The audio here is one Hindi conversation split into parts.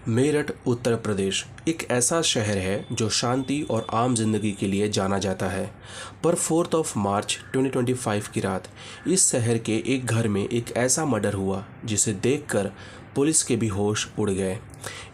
मेरठ उत्तर प्रदेश एक ऐसा शहर है जो शांति और आम जिंदगी के लिए जाना जाता है। पर 4 मार्च 2025 की रात इस शहर के एक घर में एक ऐसा मर्डर हुआ जिसे देखकर पुलिस के भी होश उड़ गए।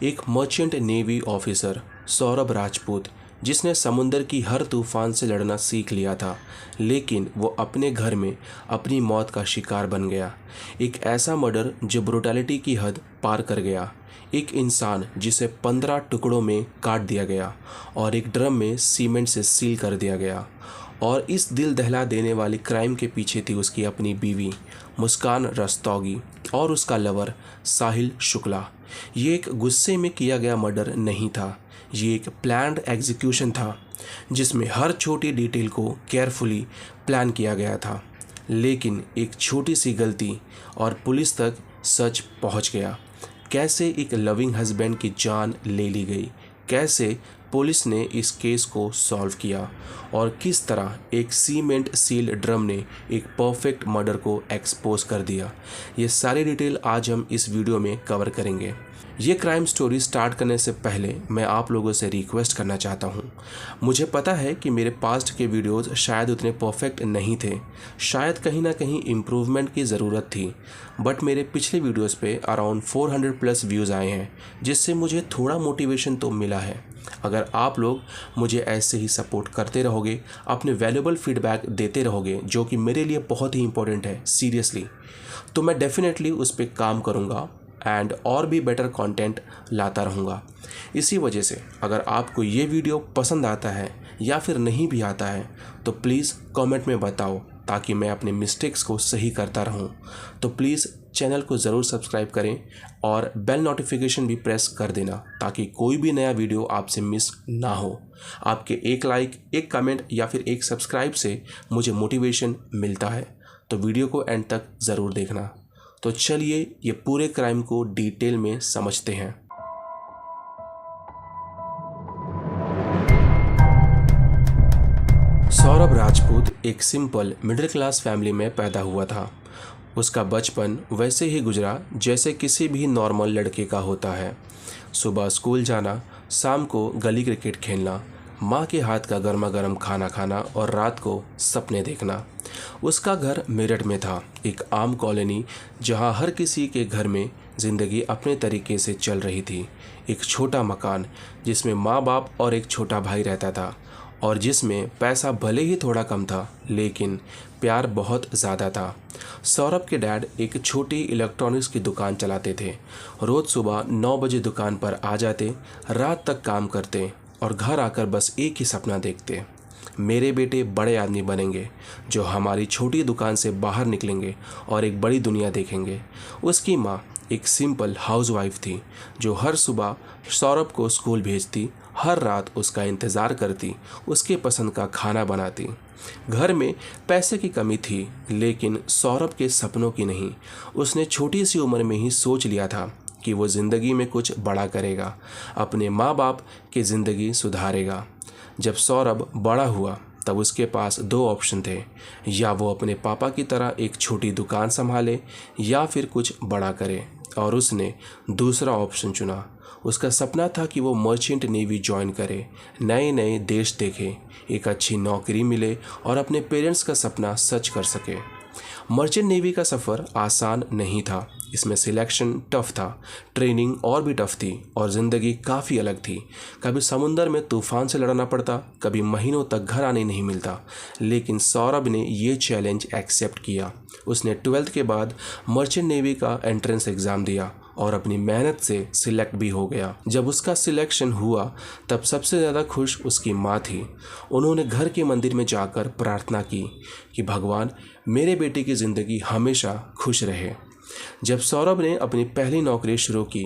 एक merchant navy officer Saurabh Rajput, जिसने समुंदर की हर तूफान से लड़ना सीख लिया था, लेकिन वो अपने घर में अपनी मौत का शिकार बन गया। एक ऐसा मर्डर जो ब्रुटैलिटी की हद पार कर गया। एक इंसान जिसे 15 टुकड़ों में काट दिया गया और एक ड्रम में सीमेंट से सील कर दिया गया। और इस दिल दहला देने वाली क्राइम के पीछे थी उसकी अपनी बीवी मुस्कान रस्तोगी और उसका लवर साहिल शुक्ला। ये एक गुस्से में किया गया मर्डर नहीं था, ये एक प्लान्ड एग्जीक्यूशन था जिसमें हर छोटी डिटेल को केयरफुली प्लान किया गया था। लेकिन एक छोटी सी गलती और पुलिस तक सच पहुंच गया। कैसे एक लविंग हस्बैंड की जान ले ली गई, कैसे पुलिस ने इस केस को सॉल्व किया और किस तरह एक सीमेंट सील्ड ड्रम ने एक परफेक्ट मर्डर को एक्सपोज कर दिया, ये सारी डिटेल आज हम इस वीडियो में कवर करेंगे। ये क्राइम स्टोरी स्टार्ट करने से पहले मैं आप लोगों से रिक्वेस्ट करना चाहता हूँ। मुझे पता है कि मेरे पास्ट के वीडियोज़ शायद उतने परफेक्ट नहीं थे, शायद कहीं ना कहीं इम्प्रूवमेंट की ज़रूरत थी, बट मेरे पिछले वीडियोज़ पे अराउंड 400+ व्यूज़ आए हैं, जिससे मुझे थोड़ा मोटिवेशन तो मिला है। अगर आप लोग मुझे ऐसे ही सपोर्ट करते रहोगे, अपने वैल्यूबल फीडबैक देते रहोगे, जो कि मेरे लिए बहुत ही इंपॉर्टेंट है सीरियसली, तो मैं डेफिनेटली उस पर काम करूँगा एंड और भी बेटर कंटेंट लाता रहूँगा। इसी वजह से अगर आपको ये वीडियो पसंद आता है या फिर नहीं भी आता है तो प्लीज़ कमेंट में बताओ, ताकि मैं अपने मिस्टेक्स को सही करता रहूँ। तो प्लीज़ चैनल को ज़रूर सब्सक्राइब करें और बेल नोटिफिकेशन भी प्रेस कर देना, ताकि कोई भी नया वीडियो आपसे मिस ना हो। आपके एक लाइक, एक कमेंट या फिर एक सब्सक्राइब से मुझे मोटिवेशन मिलता है, तो वीडियो को एंड तक ज़रूर देखना। तो चलिए ये पूरे क्राइम को डिटेल में समझते हैं। सौरभ राजपूत एक सिंपल मिडिल क्लास फैमिली में पैदा हुआ था। उसका बचपन वैसे ही गुजरा जैसे किसी भी नॉर्मल लड़के का होता है। सुबह स्कूल जाना, शाम को गली क्रिकेट खेलना, माँ के हाथ का गर्मा गर्म खाना खाना और रात को सपने देखना। उसका घर मेरठ में था, एक आम कॉलोनी जहाँ हर किसी के घर में ज़िंदगी अपने तरीके से चल रही थी। एक छोटा मकान जिसमें माँ बाप और एक छोटा भाई रहता था, और जिसमें पैसा भले ही थोड़ा कम था लेकिन प्यार बहुत ज़्यादा था। सौरभ के डैड एक छोटी इलेक्ट्रॉनिक्स की दुकान चलाते थे। रोज़ सुबह 9 बजे दुकान पर आ जाते, रात तक काम करते और घर आकर बस एक ही सपना देखते, मेरे बेटे बड़े आदमी बनेंगे जो हमारी छोटी दुकान से बाहर निकलेंगे और एक बड़ी दुनिया देखेंगे। उसकी माँ एक सिंपल हाउसवाइफ थी जो हर सुबह सौरभ को स्कूल भेजती, हर रात उसका इंतज़ार करती, उसके पसंद का खाना बनाती। घर में पैसे की कमी थी, लेकिन सौरभ के सपनों की नहीं। उसने छोटी सी उम्र में ही सोच लिया था कि वो ज़िंदगी में कुछ बड़ा करेगा, अपने माँ बाप की ज़िंदगी सुधारेगा। जब सौरभ बड़ा हुआ तब उसके पास 2 ऑप्शन थे, या वो अपने पापा की तरह एक छोटी दुकान संभाले या फिर कुछ बड़ा करे, और उसने दूसरा ऑप्शन चुना। उसका सपना था कि वो मर्चेंट नेवी ज्वाइन करे, नए नए देश देखे, एक अच्छी नौकरी मिले और अपने पेरेंट्स का सपना सच कर सके। मर्चेंट नेवी का सफ़र आसान नहीं था, इसमें सिलेक्शन टफ था, ट्रेनिंग और भी टफ थी, और ज़िंदगी काफ़ी अलग थी। कभी समुंदर में तूफान से लड़ना पड़ता, कभी महीनों तक घर आने नहीं मिलता। लेकिन सौरभ ने ये चैलेंज एक्सेप्ट किया। उसने 12th के बाद मर्चेंट नेवी का एंट्रेंस एग्ज़ाम दिया और अपनी मेहनत से सिलेक्ट भी हो गया। जब उसका सिलेक्शन हुआ तब सबसे ज़्यादा खुश उसकी माँ थी। उन्होंने घर के मंदिर में जाकर प्रार्थना की कि भगवान मेरे बेटे की ज़िंदगी हमेशा खुश रहे। जब सौरभ ने अपनी पहली नौकरी शुरू की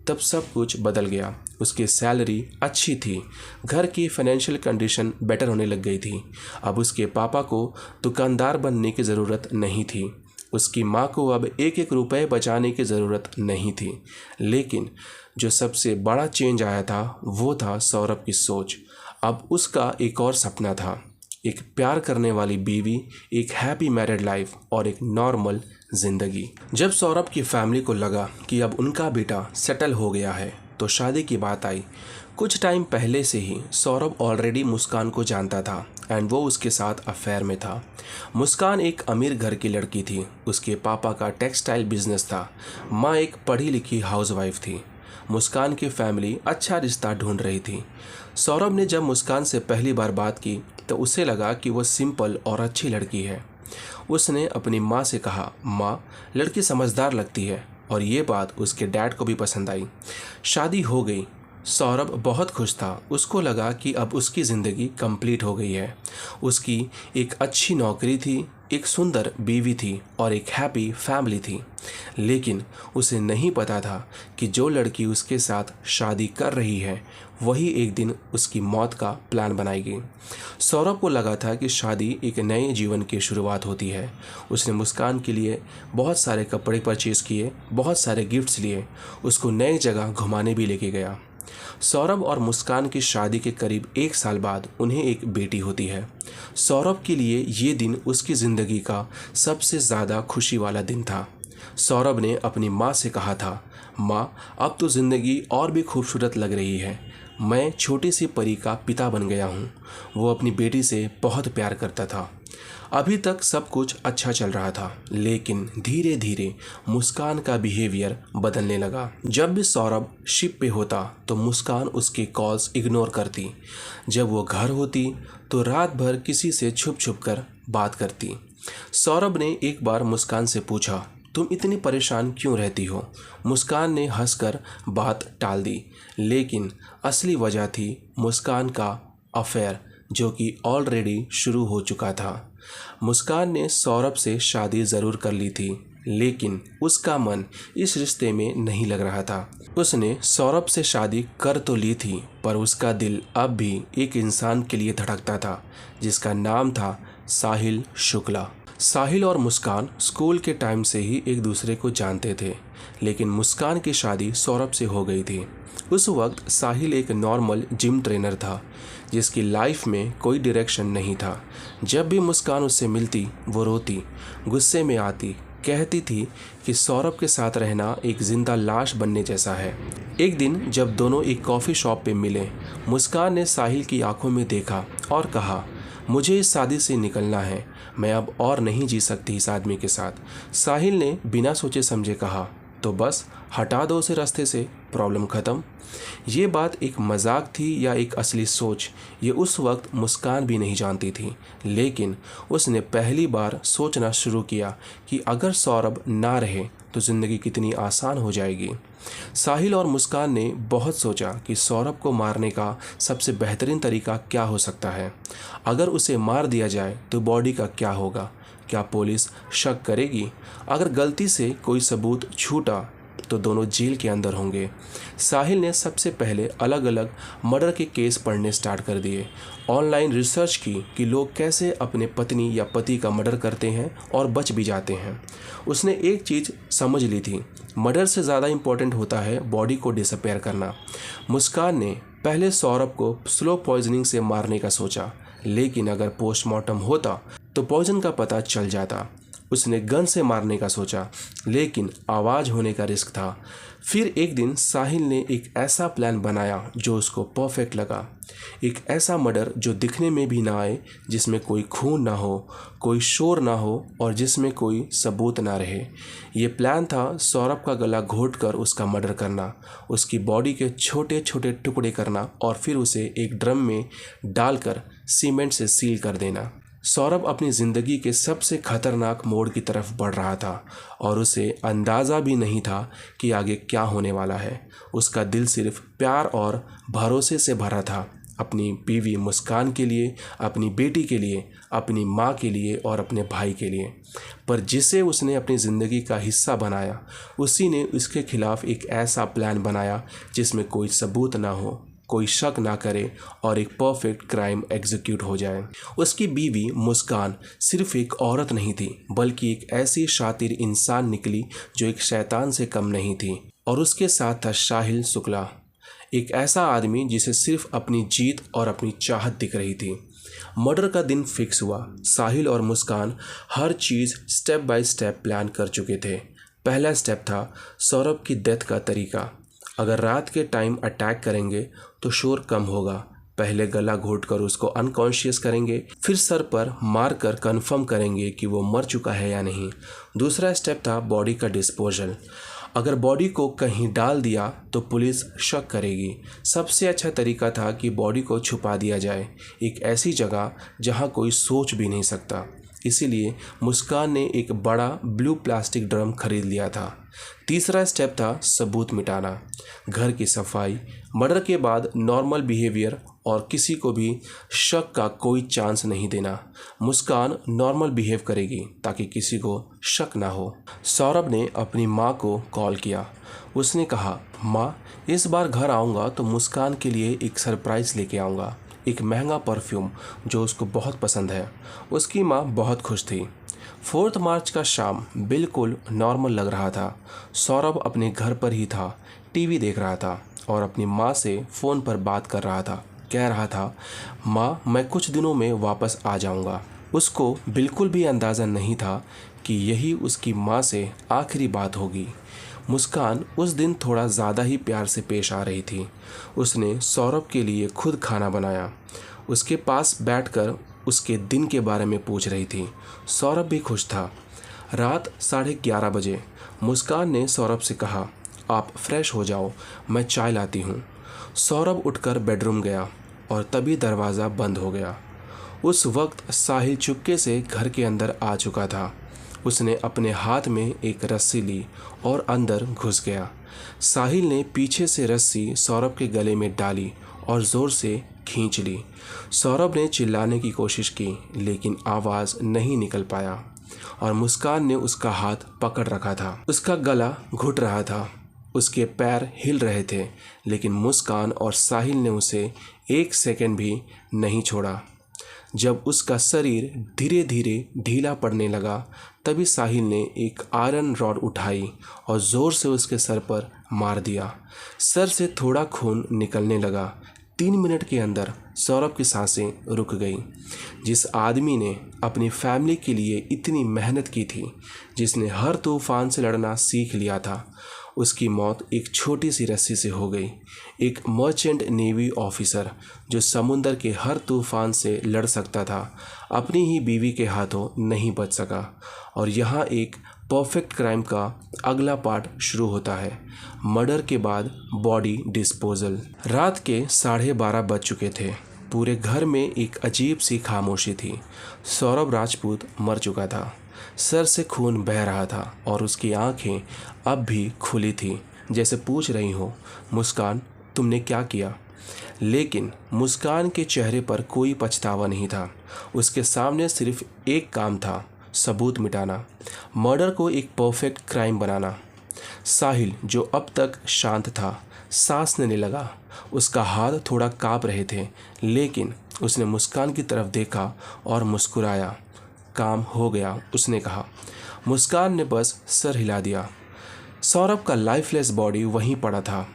तब सब कुछ बदल गया। उसकी सैलरी अच्छी थी, घर की फाइनेंशियल कंडीशन बेटर होने लग गई थी। अब उसके पापा को दुकानदार बनने की ज़रूरत नहीं थी, उसकी माँ को अब एक एक रुपए बचाने की ज़रूरत नहीं थी। लेकिन जो सबसे बड़ा चेंज आया था वो था सौरभ की सोच। अब उसका एक और सपना था, एक प्यार करने वाली बीवी, एक हैप्पी मैरिड लाइफ और एक नॉर्मल ज़िंदगी। जब सौरभ की फैमिली को लगा कि अब उनका बेटा सेटल हो गया है, तो शादी की बात आई। कुछ टाइम पहले से ही सौरभ ऑलरेडी मुस्कान को जानता था एंड वो उसके साथ अफेयर में था। मुस्कान एक अमीर घर की लड़की थी। उसके पापा का टेक्सटाइल बिजनेस था। माँ एक पढ़ी लिखी हाउसवाइफ थी। मुस्कान की फैमिली अच्छा रिश्ता ढूंढ रही थी। सौरभ ने जब मुस्कान से पहली बार बात की तो उसे लगा कि वो सिंपल और अच्छी लड़की है। उसने अपनी माँ से कहा, माँ, लड़की समझदार लगती है, और ये बात उसके डैड को भी पसंद आई। शादी हो गई। सौरभ बहुत खुश था। उसको लगा कि अब उसकी ज़िंदगी कंप्लीट हो गई है। उसकी एक अच्छी नौकरी थी, एक सुंदर बीवी थी और एक हैप्पी फैमिली थी। लेकिन उसे नहीं पता था कि जो लड़की उसके साथ शादी कर रही है वही एक दिन उसकी मौत का प्लान बनाएगी। सौरभ को लगा था कि शादी एक नए जीवन की शुरुआत होती है। उसने मुस्कान के लिए बहुत सारे कपड़े परचेज़ किए, बहुत सारे गिफ्ट्स लिए, उसको नई जगह घुमाने भी लेके गया। सौरभ और मुस्कान की शादी के करीब 1 साल बाद उन्हें एक बेटी होती है। सौरभ के लिए ये दिन उसकी ज़िंदगी का सबसे ज़्यादा खुशी वाला दिन था। सौरभ ने अपनी माँ से कहा था, माँ, अब तो ज़िंदगी और भी खूबसूरत लग रही है। मैं छोटी सी परी का पिता बन गया हूँ। वो अपनी बेटी से बहुत प्यार करता था। अभी तक सब कुछ अच्छा चल रहा था, लेकिन धीरे धीरे मुस्कान का बिहेवियर बदलने लगा। जब भी सौरभ शिप पे होता तो मुस्कान उसके कॉल्स इग्नोर करती। जब वो घर होती तो रात भर किसी से छुप छुप कर बात करती। सौरभ ने एक बार मुस्कान से पूछा, तुम इतनी परेशान क्यों रहती हो? मुस्कान ने हंसकर बात टाल दी, लेकिन असली वजह थी मुस्कान का अफेयर, जो कि ऑलरेडी शुरू हो चुका था। मुस्कान ने सौरभ से शादी ज़रूर कर ली थी, लेकिन उसका मन इस रिश्ते में नहीं लग रहा था। उसने सौरभ से शादी कर तो ली थी, पर उसका दिल अब भी एक इंसान के लिए धड़कता था, जिसका नाम था साहिल शुक्ला। साहिल और मुस्कान स्कूल के टाइम से ही एक दूसरे को जानते थे, लेकिन मुस्कान की शादी सौरभ से हो गई थी। उस वक्त साहिल एक नॉर्मल जिम ट्रेनर था, जिसकी लाइफ में कोई डायरेक्शन नहीं था। जब भी मुस्कान उससे मिलती वो रोती, गुस्से में आती, कहती थी कि सौरभ के साथ रहना एक जिंदा लाश बनने जैसा है। एक दिन जब दोनों एक कॉफ़ी शॉप पे मिले, मुस्कान ने साहिल की आंखों में देखा और कहा, मुझे इस शादी से निकलना है, मैं अब और नहीं जी सकती इस आदमी के साथ। साहिल ने बिना सोचे समझे कहा, तो बस हटा दो उसे रास्ते से, प्रॉब्लम ख़त्म। ये बात एक मजाक थी या एक असली सोच, ये उस वक्त मुस्कान भी नहीं जानती थी। लेकिन उसने पहली बार सोचना शुरू किया कि अगर सौरभ ना रहे तो ज़िंदगी कितनी आसान हो जाएगी। साहिल और मुस्कान ने बहुत सोचा कि सौरभ को मारने का सबसे बेहतरीन तरीका क्या हो सकता है। अगर उसे मार दिया जाए तो बॉडी का क्या होगा? क्या पुलिस शक करेगी? अगर गलती से कोई सबूत छूटा तो दोनों जेल के अंदर होंगे। साहिल ने सबसे पहले अलग अलग मर्डर के केस पढ़ने स्टार्ट कर दिए। ऑनलाइन रिसर्च की कि लोग कैसे अपने पत्नी या पति का मर्डर करते हैं और बच भी जाते हैं। उसने एक चीज़ समझ ली थी, मर्डर से ज़्यादा इम्पोर्टेंट होता है बॉडी को डिसअपेयर करना। मुस्कान ने पहले सौरभ को स्लो पॉइजनिंग से मारने का सोचा, लेकिन अगर पोस्टमार्टम होता तो पॉइजन का पता चल जाता। उसने गन से मारने का सोचा, लेकिन आवाज़ होने का रिस्क था। फिर एक दिन साहिल ने एक ऐसा प्लान बनाया जो उसको परफेक्ट लगा। एक ऐसा मर्डर जो दिखने में भी ना आए, जिसमें कोई खून ना हो, कोई शोर ना हो और जिसमें कोई सबूत ना रहे। ये प्लान था सौरभ का गला घोंटकर उसका मर्डर करना, उसकी बॉडी के छोटे छोटे टुकड़े करना और फिर उसे एक ड्रम में डालकर सीमेंट से सील कर देना। सौरभ अपनी ज़िंदगी के सबसे खतरनाक मोड़ की तरफ बढ़ रहा था और उसे अंदाज़ा भी नहीं था कि आगे क्या होने वाला है। उसका दिल सिर्फ प्यार और भरोसे से भरा था, अपनी बीवी मुस्कान के लिए, अपनी बेटी के लिए, अपनी माँ के लिए और अपने भाई के लिए। पर जिसे उसने अपनी ज़िंदगी का हिस्सा बनाया, उसी ने उसके खिलाफ एक ऐसा प्लान बनाया जिसमें कोई सबूत ना हो, कोई शक ना करे और एक परफेक्ट क्राइम एग्जीक्यूट हो जाए। उसकी बीवी मुस्कान सिर्फ एक औरत नहीं थी, बल्कि एक ऐसी शातिर इंसान निकली जो एक शैतान से कम नहीं थी। और उसके साथ था साहिल शुक्ला, एक ऐसा आदमी जिसे सिर्फ अपनी जीत और अपनी चाहत दिख रही थी। मर्डर का दिन फिक्स हुआ। साहिल और मुस्कान हर चीज़ स्टेप बाय स्टेप प्लान कर चुके थे। पहला स्टेप था सौरभ की डेथ का तरीका। अगर रात के टाइम अटैक करेंगे तो शोर कम होगा। पहले गला घोटकर उसको अनकॉन्शियस करेंगे, फिर सर पर मारकर कंफर्म करेंगे कि वो मर चुका है या नहीं। दूसरा स्टेप था बॉडी का डिस्पोजल। अगर बॉडी को कहीं डाल दिया तो पुलिस शक करेगी। सबसे अच्छा तरीका था कि बॉडी को छुपा दिया जाए, एक ऐसी जगह जहां कोई सोच भी नहीं सकता। इसीलिए मुस्कान ने एक बड़ा ब्लू प्लास्टिक ड्रम खरीद लिया था। तीसरा स्टेप था सबूत मिटाना। घर की सफाई, मर्डर के बाद नॉर्मल बिहेवियर और किसी को भी शक का कोई चांस नहीं देना। मुस्कान नॉर्मल बिहेव करेगी ताकि किसी को शक ना हो। सौरभ ने अपनी माँ को कॉल किया। उसने कहा, माँ, इस बार घर आऊँगा तो मुस्कान के लिए एक सरप्राइज़ लेके आऊँगा, एक महंगा परफ्यूम जो उसको बहुत पसंद है। उसकी माँ बहुत खुश थी। 4 मार्च का शाम बिल्कुल नॉर्मल लग रहा था। सौरभ अपने घर पर ही था, टीवी देख रहा था और अपनी माँ से फ़ोन पर बात कर रहा था। कह रहा था, माँ, मैं कुछ दिनों में वापस आ जाऊँगा। उसको बिल्कुल भी अंदाज़ा नहीं था कि यही उसकी माँ से आखिरी बात होगी। मुस्कान उस दिन थोड़ा ज़्यादा ही प्यार से पेश आ रही थी। उसने सौरभ के लिए खुद खाना बनाया, उसके पास बैठकर उसके दिन के बारे में पूछ रही थी। सौरभ भी खुश था। रात 11:30 बजे मुस्कान ने सौरभ से कहा, आप फ्रेश हो जाओ, मैं चाय लाती हूँ। सौरभ उठकर बेडरूम गया और तभी दरवाज़ा बंद हो गया। उस वक्त साहिल चुपके से घर के अंदर आ चुका था। उसने अपने हाथ में एक रस्सी ली और अंदर घुस गया। साहिल ने पीछे से रस्सी सौरभ के गले में डाली और ज़ोर से खींच ली। सौरभ ने चिल्लाने की कोशिश की लेकिन आवाज़ नहीं निकल पाया और मुस्कान ने उसका हाथ पकड़ रखा था। उसका गला घुट रहा था, उसके पैर हिल रहे थे, लेकिन मुस्कान और साहिल ने उसे 1 सेकंड भी नहीं छोड़ा। जब उसका शरीर धीरे धीरे ढीला पड़ने लगा तभी साहिल ने एक आयरन रॉड उठाई और ज़ोर से उसके सर पर मार दिया। सर से थोड़ा खून निकलने लगा। 3 मिनट के अंदर सौरभ की सांसें रुक गई। जिस आदमी ने अपनी फैमिली के लिए इतनी मेहनत की थी, जिसने हर तूफान से लड़ना सीख लिया था, उसकी मौत एक छोटी सी रस्सी से हो गई। एक मर्चेंट नेवी ऑफिसर जो समुंदर के हर तूफान से लड़ सकता था, अपनी ही बीवी के हाथों नहीं बच सका। और यहाँ एक परफेक्ट क्राइम का अगला पार्ट शुरू होता है, मर्डर के बाद बॉडी डिस्पोजल। रात के 12:30 बज चुके थे। पूरे घर में एक अजीब सी खामोशी थी। सौरभ राजपूत मर चुका था, सर से खून बह रहा था और उसकी आंखें अब भी खुली थी, जैसे पूछ रही हो, मुस्कान, तुमने क्या किया? लेकिन मुस्कान के चेहरे पर कोई पछतावा नहीं था। उसके सामने सिर्फ एक काम था, सबूत मिटाना, मर्डर को एक परफेक्ट क्राइम बनाना। साहिल, जो अब तक शांत था, सांस लेने लगा। उसका हाथ थोड़ा काँप रहे थे, लेकिन उसने मुस्कान की तरफ देखा और मुस्कुराया। काम हो गया, उसने कहा। मुस्कान ने बस सर हिला दिया। सौरभ का लाइफलेस बॉडी वहीं पड़ा था,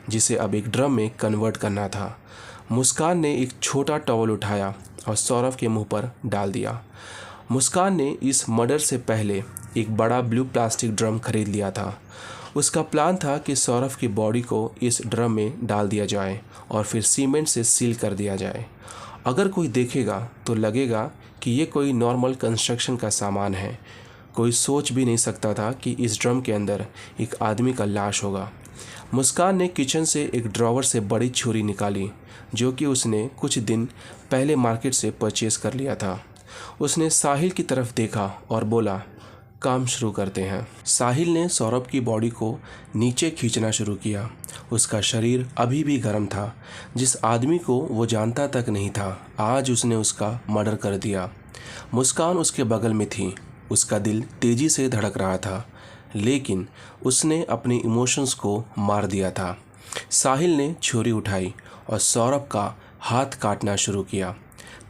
जिसे अब एक ड्रम में कन्वर्ट करना था। मुस्कान ने एक छोटा टॉवल उठाया और सौरभ के मुंह पर डाल दिया। मुस्कान ने इस मर्डर से पहले एक बड़ा ब्लू प्लास्टिक ड्रम खरीद लिया था। उसका प्लान था कि सौरभ की बॉडी को इस ड्रम में डाल दिया जाए और फिर सीमेंट से सील कर दिया जाए। अगर कोई देखेगा तो लगेगा कि ये कोई नॉर्मल कंस्ट्रक्शन का सामान है। कोई सोच भी नहीं सकता था कि इस ड्रम के अंदर एक आदमी का लाश होगा। मुस्कान ने किचन से एक ड्रॉवर से बड़ी छुरी निकाली, जो कि उसने कुछ दिन पहले मार्केट से परचेज कर लिया था। उसने साहिल की तरफ देखा और बोला, काम शुरू करते हैं। साहिल ने सौरभ की बॉडी को नीचे खींचना शुरू किया। उसका शरीर अभी भी गर्म था। जिस आदमी को वो जानता तक नहीं था, आज उसने उसका मर्डर कर दिया। मुस्कान उसके बगल में थी। उसका दिल तेज़ी से धड़क रहा था, लेकिन उसने अपने इमोशंस को मार दिया था। साहिल ने छुरी उठाई और सौरभ का हाथ काटना शुरू किया।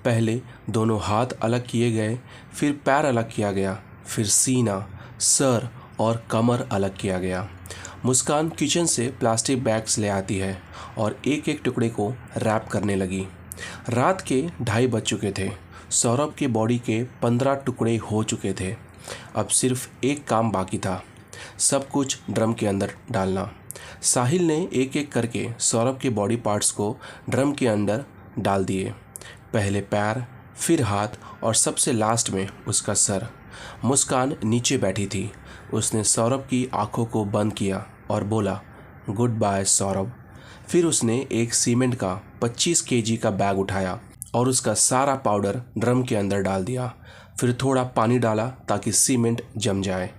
पहले दोनों हाथ अलग किए गए, फिर पैर अलग किया गया, फिर सीना, सर और कमर अलग किया गया। मुस्कान किचन से प्लास्टिक बैग्स ले आती है और एक एक टुकड़े को रैप करने लगी। रात के 2:30 बज चुके थे। सौरभ के बॉडी के 15 टुकड़े हो चुके थे। अब सिर्फ एक काम बाकी था, सब कुछ ड्रम के अंदर डालना। साहिल ने एक एक करके सौरभ के बॉडी पार्ट्स को ड्रम के अंदर डाल दिए। पहले पैर, फिर हाथ और सबसे लास्ट में उसका सर। मुस्कान नीचे बैठी थी। उसने सौरभ की आंखों को बंद किया और बोला, गुड बाय सौरभ। फिर उसने एक सीमेंट का 25 केजी का बैग उठाया और उसका सारा पाउडर ड्रम के अंदर डाल दिया। फिर थोड़ा पानी डाला ताकि सीमेंट जम जाए।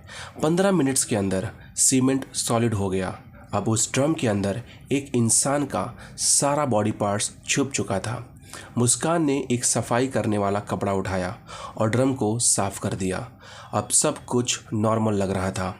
15 मिनट्स के अंदर सीमेंट सॉलिड हो गया। अब उस ड्रम के अंदर एक इंसान का सारा बॉडी पार्ट्स छुप चुका था। मुस्कान ने एक सफाई करने वाला कपड़ा उठाया और ड्रम को साफ कर दिया। अब सब कुछ नॉर्मल लग रहा था।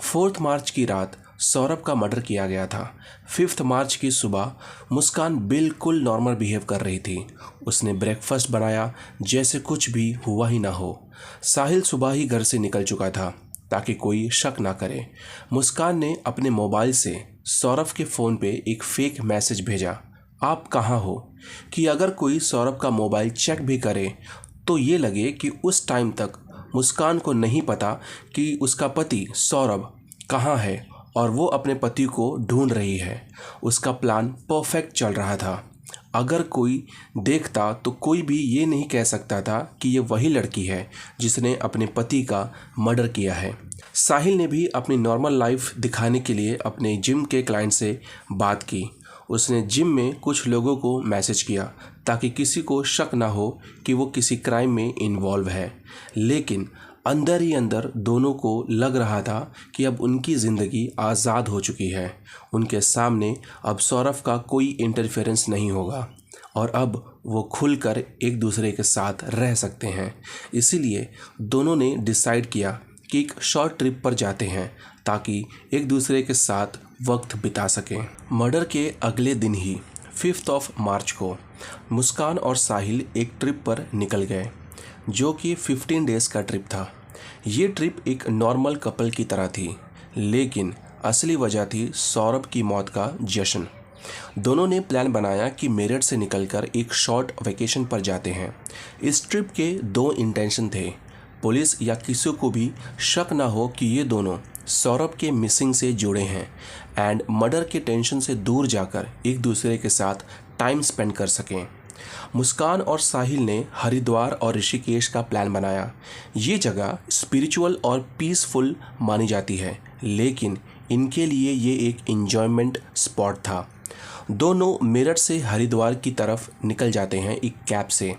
4 मार्च की रात सौरभ का मर्डर किया गया था। 5 मार्च की सुबह मुस्कान बिल्कुल नॉर्मल बिहेव कर रही थी। उसने ब्रेकफास्ट बनाया जैसे कुछ भी हुआ ही ना हो। साहिल सुबह ही घर से निकल चुका था ताकि कोई शक ना करे। मुस्कान ने अपने मोबाइल से सौरभ के फ़ोन पे एक फेक मैसेज भेजा, आप कहाँ हो, कि अगर कोई सौरभ का मोबाइल चेक भी करे तो ये लगे कि उस टाइम तक मुस्कान को नहीं पता कि उसका पति सौरभ कहाँ है और वो अपने पति को ढूंढ रही है। उसका प्लान परफेक्ट चल रहा था। अगर कोई देखता तो कोई भी ये नहीं कह सकता था कि ये वही लड़की है जिसने अपने पति का मर्डर किया है। साहिल ने भी अपनी नॉर्मल लाइफ दिखाने के लिए अपने जिम के क्लाइंट से बात की। उसने जिम में कुछ लोगों को मैसेज किया ताकि किसी को शक ना हो कि वो किसी क्राइम में इन्वॉल्व है। लेकिन अंदर ही अंदर दोनों को लग रहा था कि अब उनकी ज़िंदगी आज़ाद हो चुकी है। उनके सामने अब सौरभ का कोई इंटरफेरेंस नहीं होगा और अब वो खुलकर एक दूसरे के साथ रह सकते हैं। इसीलिए दोनों ने डिसाइड किया कि एक शॉर्ट ट्रिप पर जाते हैं ताकि एक दूसरे के साथ वक्त बिता सकें। मर्डर के अगले दिन ही 5 मार्च को मुस्कान और साहिल एक ट्रिप पर निकल गए जो कि 15 डेज़ का ट्रिप था। ये ट्रिप एक नॉर्मल कपल की तरह थी, लेकिन असली वजह थी सौरभ की मौत का जश्न। दोनों ने प्लान बनाया कि मेरठ से निकलकर एक शॉर्ट वेकेशन पर जाते हैं। इस ट्रिप के 2 इंटेंशन थे। पुलिस या किसी को भी शक ना हो कि ये दोनों सौरभ के मिसिंग से जुड़े हैं एंड मर्डर के टेंशन से दूर जाकर एक दूसरे के साथ टाइम स्पेंड कर सकें। मुस्कान और साहिल ने हरिद्वार और ऋषिकेश का प्लान बनाया। ये जगह स्पिरिचुअल और पीसफुल मानी जाती है, लेकिन इनके लिए ये एक एंजॉयमेंट स्पॉट था। दोनों मेरठ से हरिद्वार की तरफ निकल जाते हैं एक कैब से।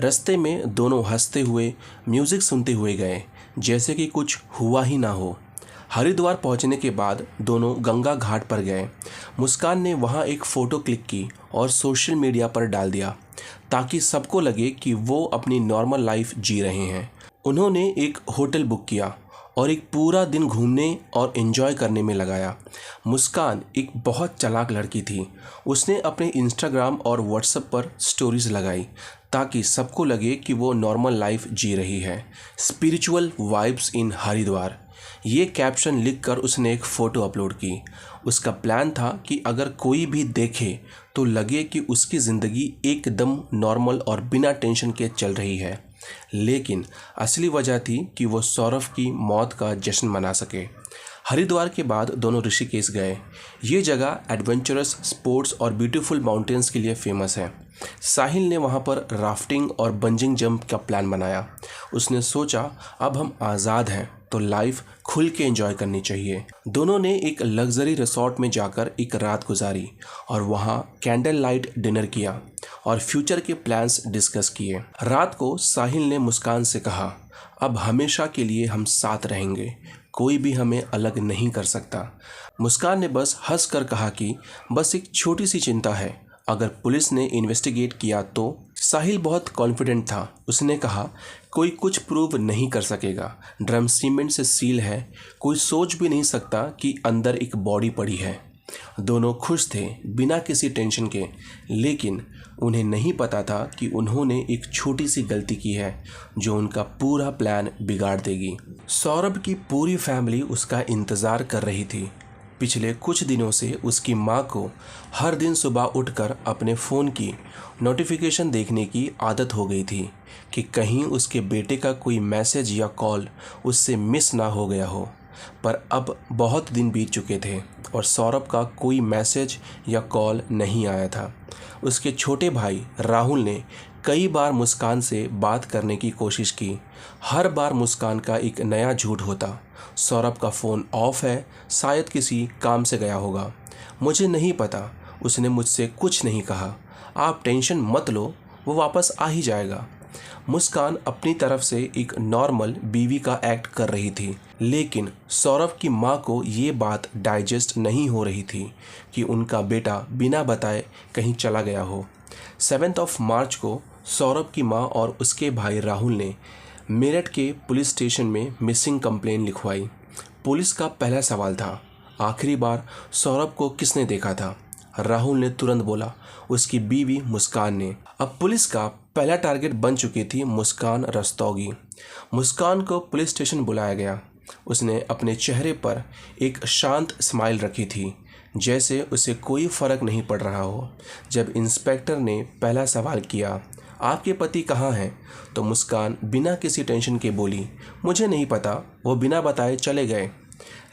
रास्ते में दोनों हंसते हुए, म्यूज़िक सुनते हुए गए जैसे कि कुछ हुआ ही ना हो। हरिद्वार पहुंचने के बाद दोनों गंगा घाट पर गए। मुस्कान ने वहां एक फ़ोटो क्लिक की और सोशल मीडिया पर डाल दिया ताकि सबको लगे कि वो अपनी नॉर्मल लाइफ जी रहे हैं। उन्होंने एक होटल बुक किया और एक पूरा दिन घूमने और एंजॉय करने में लगाया। मुस्कान एक बहुत चालाक लड़की थी। उसने अपने इंस्टाग्राम और व्हाट्सएप पर स्टोरीज लगाई ताकि सबको लगे कि वो नॉर्मल लाइफ जी रही है। स्पिरिचुअल वाइब्स इन हरिद्वार, ये कैप्शन लिखकर उसने एक फ़ोटो अपलोड की। उसका प्लान था कि अगर कोई भी देखे तो लगे कि उसकी ज़िंदगी एकदम नॉर्मल और बिना टेंशन के चल रही है, लेकिन असली वजह थी कि वो सौरभ की मौत का जश्न मना सके। हरिद्वार के बाद दोनों ऋषिकेश गए। ये जगह एडवेंचरस स्पोर्ट्स और ब्यूटीफुल माउंटेन्स के लिए फेमस है। साहिल ने वहाँ पर राफ्टिंग और बंजिंग जंप का प्लान बनाया। उसने सोचा अब हम आज़ाद हैं तो लाइफ खुल के एंजॉय करनी चाहिए। दोनों ने एक लग्जरी रिसॉर्ट में जाकर एक रात गुजारी और वहाँ कैंडल लाइट डिनर किया और फ्यूचर के प्लान्स डिस्कस किए। रात को साहिल ने मुस्कान से कहा, अब हमेशा के लिए हम साथ रहेंगे, कोई भी हमें अलग नहीं कर सकता। मुस्कान ने बस हंस कर कहा कि बस एक छोटी सी चिंता है, अगर पुलिस ने इन्वेस्टिगेट किया तो। साहिल बहुत कॉन्फिडेंट था। उसने कहा, कोई कुछ प्रूव नहीं कर सकेगा, ड्रम सीमेंट से सील है, कोई सोच भी नहीं सकता कि अंदर एक बॉडी पड़ी है। दोनों खुश थे बिना किसी टेंशन के, लेकिन उन्हें नहीं पता था कि उन्होंने एक छोटी सी गलती की है जो उनका पूरा प्लान बिगाड़ देगी। सौरभ की पूरी फैमिली उसका इंतज़ार कर रही थी। पिछले कुछ दिनों से उसकी माँ को हर दिन सुबह उठकर अपने फ़ोन की नोटिफिकेशन देखने की आदत हो गई थी कि कहीं उसके बेटे का कोई मैसेज या कॉल उससे मिस ना हो गया हो। पर अब बहुत दिन बीत चुके थे और सौरभ का कोई मैसेज या कॉल नहीं आया था। उसके छोटे भाई राहुल ने कई बार मुस्कान से बात करने की कोशिश की। हर बार मुस्कान का एक नया झूठ होता। सौरभ का फ़ोन ऑफ है, शायद किसी काम से गया होगा, मुझे नहीं पता, उसने मुझसे कुछ नहीं कहा, आप टेंशन मत लो, वो वापस आ ही जाएगा। मुस्कान अपनी तरफ से एक नॉर्मल बीवी का एक्ट कर रही थी, लेकिन सौरभ की माँ को ये बात डाइजेस्ट नहीं हो रही थी कि उनका बेटा बिना बताए कहीं चला गया हो। 7 मार्च को सौरभ की माँ और उसके भाई राहुल ने मेरठ के पुलिस स्टेशन में मिसिंग कंप्लेन लिखवाई। पुलिस का पहला सवाल था, आखिरी बार सौरभ को किसने देखा था? राहुल ने तुरंत बोला, उसकी बीवी मुस्कान ने। अब पुलिस का पहला टारगेट बन चुकी थी मुस्कान रस्तोगी। मुस्कान को पुलिस स्टेशन बुलाया गया। उसने अपने चेहरे पर एक शांत स्माइल रखी थी, जैसे उसे कोई फ़र्क नहीं पड़ रहा हो। जब इंस्पेक्टर ने पहला सवाल किया, आपके पति कहाँ हैं, तो मुस्कान बिना किसी टेंशन के बोली, मुझे नहीं पता, वो बिना बताए चले गए।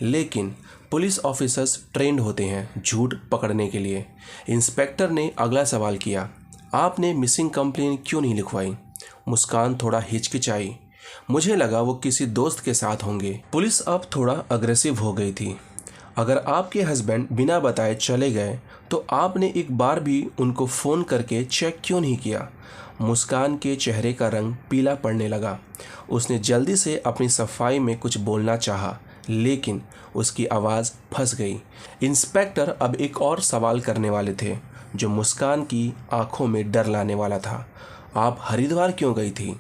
लेकिन पुलिस ऑफिसर्स ट्रेंड होते हैं झूठ पकड़ने के लिए। इंस्पेक्टर ने अगला सवाल किया, आपने मिसिंग कंप्लेन क्यों नहीं लिखवाई? मुस्कान थोड़ा हिचकिचाई, मुझे लगा वो किसी दोस्त के साथ होंगे। पुलिस अब थोड़ा अग्रेसिव हो गई थी। अगर आपके हस्बैंड बिना बताए चले गए तो आपने एक बार भी उनको फ़ोन करके चेक क्यों नहीं किया? मुस्कान के चेहरे का रंग पीला पड़ने लगा। उसने जल्दी से अपनी सफाई में कुछ बोलना चाहा, लेकिन उसकी आवाज़ फंस गई। इंस्पेक्टर अब एक और सवाल करने वाले थे, जो मुस्कान की आंखों में डर लाने वाला था। आप हरिद्वार क्यों गई थी?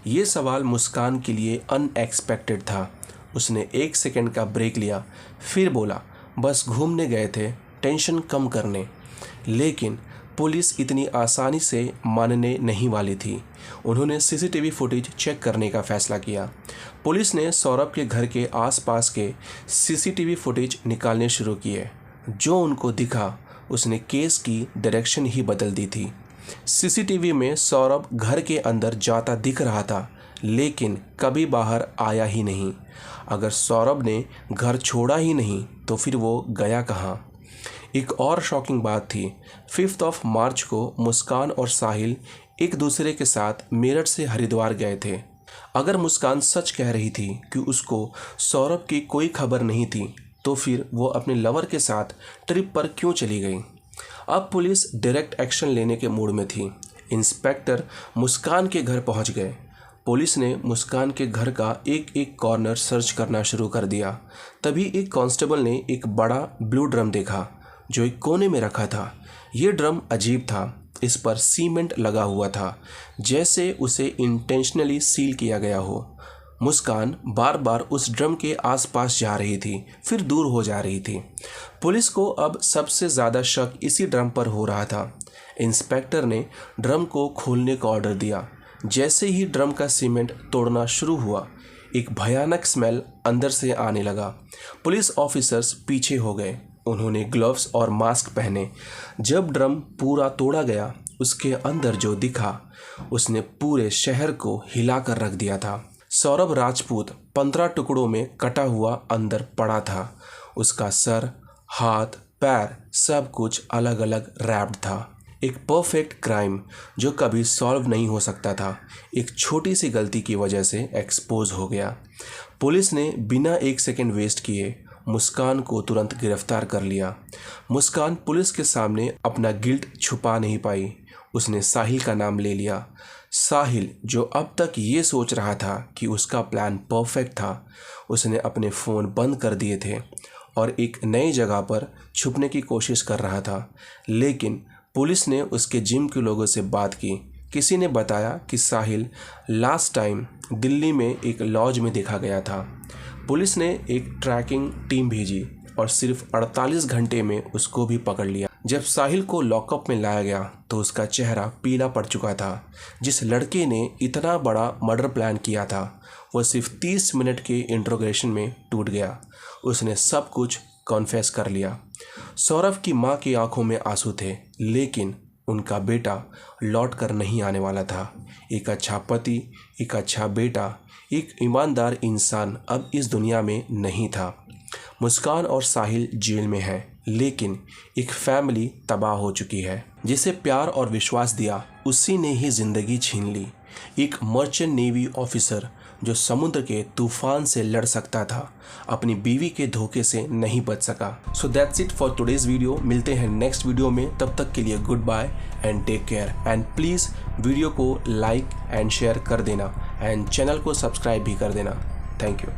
ये सवाल मुस्कान के लिए अनएक्सपेक्टेड था। उसने 1 सेकंड का ब्रेक लिया, फिर बोला, बस घूमने गए थे, टेंशन कम करने। लेकिन पुलिस इतनी आसानी से मानने नहीं वाली थी। उन्होंने सीसीटीवी फुटेज चेक करने का फैसला किया। पुलिस ने सौरभ के घर के आसपास के सीसीटीवी फुटेज निकालने शुरू किए। जो उनको दिखा उसने केस की डायरेक्शन ही बदल दी थी। सीसीटीवी में सौरभ घर के अंदर जाता दिख रहा था, लेकिन कभी बाहर आया ही नहीं। अगर सौरभ ने घर छोड़ा ही नहीं तो फिर वो गया कहाँ? एक और शॉकिंग बात थी, 5 मार्च को मुस्कान और साहिल एक दूसरे के साथ मेरठ से हरिद्वार गए थे। अगर मुस्कान सच कह रही थी कि उसको सौरभ की कोई खबर नहीं थी, तो फिर वो अपने लवर के साथ ट्रिप पर क्यों चली गई? अब पुलिस डायरेक्ट एक्शन लेने के मूड में थी। इंस्पेक्टर मुस्कान के घर पहुंच गए। पुलिस ने मुस्कान के घर का एक एक कॉर्नर सर्च करना शुरू कर दिया। तभी एक कांस्टेबल ने एक बड़ा ब्लू ड्रम देखा, जो एक कोने में रखा था। ये ड्रम अजीब था। इस पर सीमेंट लगा हुआ था, जैसे उसे इंटेंशनली सील किया गया हो। मुस्कान बार बार उस ड्रम के आसपास जा रही थी, फिर दूर हो जा रही थी। पुलिस को अब सबसे ज़्यादा शक इसी ड्रम पर हो रहा था। इंस्पेक्टर ने ड्रम को खोलने का ऑर्डर दिया। जैसे ही ड्रम का सीमेंट तोड़ना शुरू हुआ, एक भयानक स्मेल अंदर से आने लगा। पुलिस ऑफिसर्स पीछे हो गए। उन्होंने ग्लव्स और मास्क पहने। जब ड्रम पूरा तोड़ा गया, उसके अंदर जो दिखा उसने पूरे शहर को हिलाकर रख दिया था। सौरभ राजपूत 15 टुकड़ों में कटा हुआ अंदर पड़ा था। उसका सर, हाथ, पैर सब कुछ अलग अलग रैप्ड था। एक परफेक्ट क्राइम जो कभी सॉल्व नहीं हो सकता था, एक छोटी सी गलती की वजह से एक्सपोज हो गया। पुलिस ने बिना 1 सेकंड वेस्ट किए मुस्कान को तुरंत गिरफ्तार कर लिया। मुस्कान पुलिस के सामने अपना गिल्ट छुपा नहीं पाई। उसने साहिल का नाम ले लिया। साहिल, जो अब तक ये सोच रहा था कि उसका प्लान परफेक्ट था, उसने अपने फ़ोन बंद कर दिए थे और एक नई जगह पर छुपने की कोशिश कर रहा था। लेकिन पुलिस ने उसके जिम के लोगों से बात की। किसी ने बताया कि साहिल लास्ट टाइम दिल्ली में एक लॉज में देखा गया था। पुलिस ने एक ट्रैकिंग टीम भेजी और सिर्फ 48 घंटे में उसको भी पकड़ लिया। जब साहिल को लॉकअप में लाया गया तो उसका चेहरा पीला पड़ चुका था। जिस लड़के ने इतना बड़ा मर्डर प्लान किया था, वो सिर्फ 30 मिनट के इंट्रोगेशन में टूट गया। उसने सब कुछ कॉन्फेस कर लिया। सौरभ की माँ की आंखों में आंसू थे, लेकिन उनका बेटा लौट कर नहीं आने वाला था। एक अच्छा पति, एक अच्छा बेटा, एक ईमानदार इंसान अब इस दुनिया में नहीं था। मुस्कान और साहिल जेल में हैं, लेकिन एक फैमिली तबाह हो चुकी है। जिसे प्यार और विश्वास दिया उसी ने ही जिंदगी छीन ली। एक मर्चेंट नेवी ऑफिसर जो समुद्र के तूफान से लड़ सकता था, अपनी बीवी के धोखे से नहीं बच सका। So that's it for today's video. मिलते हैं नेक्स्ट वीडियो में, तब तक के लिए goodbye and take care. And please video को लाइक एंड शेयर कर देना एंड चैनल को सब्सक्राइब भी कर देना। Thank you.